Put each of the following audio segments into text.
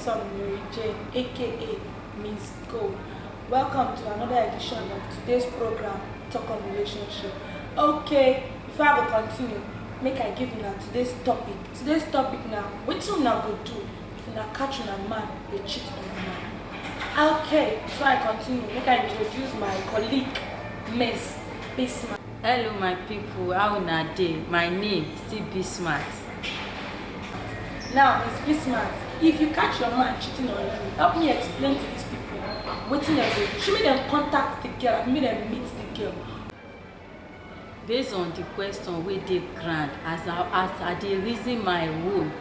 son Mary Jane, aka Miss Gold. Welcome to another edition of today's program, Talk on Relationship. Okay, before I will continue, make I give you now today's topic. Today's topic now, what you now go do if you now catch a man, they cheat on you. Okay, before I continue, make I introduce my colleague, Miss Bismarck. Hello my people, how una dey? My name still Bismarck. Now, Miss Bismarck, if you catch your man cheating on you, help me explain to these people wetin dem do. Should make them contact the girl, make them meet the girl. Based on the question wey dey ground, as I dey reason my own,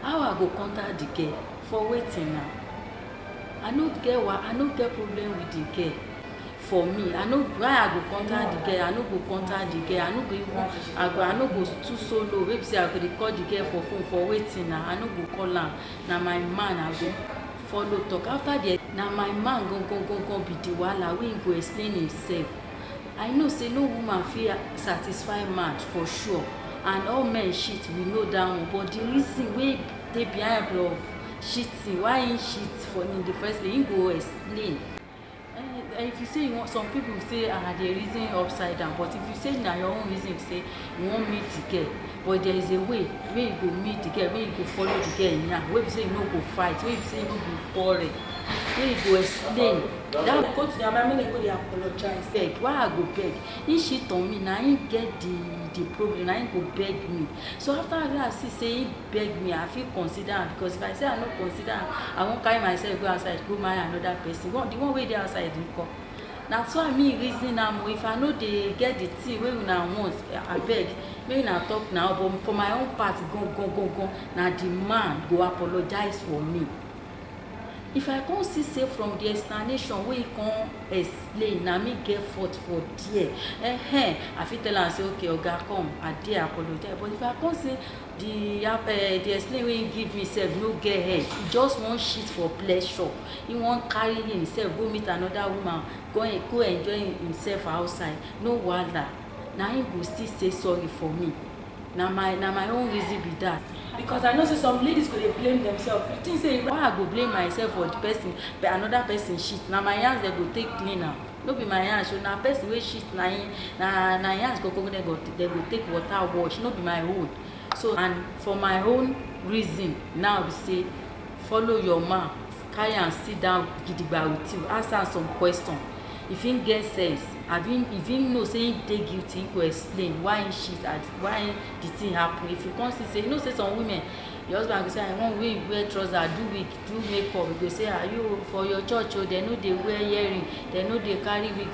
how I go contact the girl for wetin now? I no get problem with the girl. For me, I know why I go contact the girl. I no go contact the girl. I no go even. I no go too solo. Maybe say I go dey call the girl for phone for waiting now. I no go call am. Na my man I go follow talk. After the na my man go be the wahala wey he go explain himself. I know say no woman fit satisfy man for sure, and all men cheat, we know that one. But the reason wey dey behind of cheating, why he cheat for in the first place, he go explain. If you say you want, some people say they reason upside down, but if you say na your own reason, you say you want meet the girl, but there is a way where you go meet the girl, where you go follow the girl now, where you say you no go fight, where you say you no go quarrel, where you go explain. That go to their man, make they apologize. Beg, why I go beg? He cheat on me, now he get the problem, now he go beg me. So after I see say he beg me, I feel consider am, because if I say I no consider am, I won't carry myself go outside, go marry another person. The one way there outside dey come. Na so I mean reason am. If I know they get the thing wey una want, I beg, make una talk now. But for my own part, go. Now the man go apologize for me. If I can't see say from the explanation wey he can't explain, na me get fault for there. I fit tell am say okay, oga come, I dare apologize. But if I can't say the explain wey he give me self no get head, he just want shit for pleasure. He want carry himself go meet another woman, go enjoy himself outside. No wahala. Na him go still say sorry for me. Na my own reason be that. Because I know say some ladies go dey blame themselves. You think say why I go blame myself for the person, but another person shit? Na my hands they go take clean am. No be my hands. So na person wey shit na hands go they go take water wash. No be my own. So and for my own reason now we say follow your man, carry and sit down gidigba with you, ask am some question. If he get sense, if he know say he dey guilty, he go explain why he cheat and why the thing happen. If you come see say, you know say some women, your husband go say I want wey wear trouser, do wig, do makeup. You go say are you for your church? Oh, they know they wear earring, they know they carry wig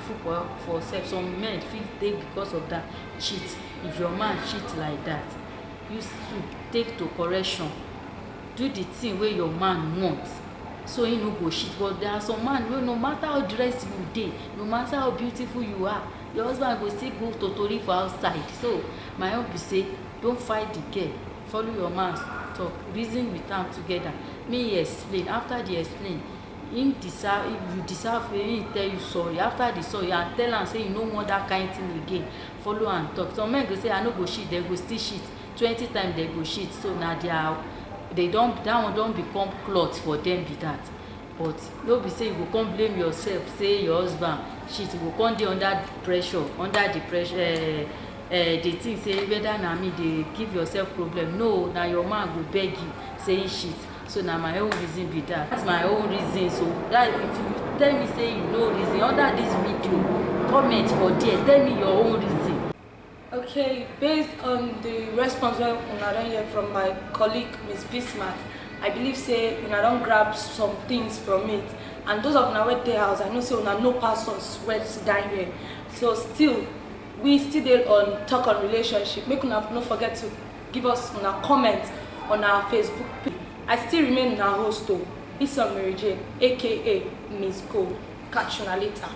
for sex. Some men feel take because of that cheat. If your man cheat like that, you should take to correction. Do the thing where your man wants, so he no go shit. But there are some man wey no matter how dressed you dey, no matter how beautiful you are, your husband go still go totori for outside. So my own be say don't fight the girl, follow your man talk, reason with am together. Me explain. After the explain, you deserve he tell you sorry. After the sorry, and tell am say you no want that kind thing again, follow and talk. Some men go say I no go shit, they go still shit 20 times, they go shit. So now that one don't become cloth for them be that. But no be say you go come blame yourself, say your husband shit, you go come dey under the pressure, the thing say whether na me dey give yourself problem. No, na your man go beg you say shit. So na my own reason be that. That's my own reason. So that if you tell me say you know reason under this video, comment for there, tell me your own reason. Okay, based on the response wey una don hear from my colleague Miss Bismarck, I believe say una don grab some things from it. And those of una wey dey house, I know say una no pass us wey sit down here. So we still dey on Talk on Relationship. Make una no forget to give us una comment on our Facebook page. I still remain una host though. It's Mary Jane, aka Miss Gold. Catch you later.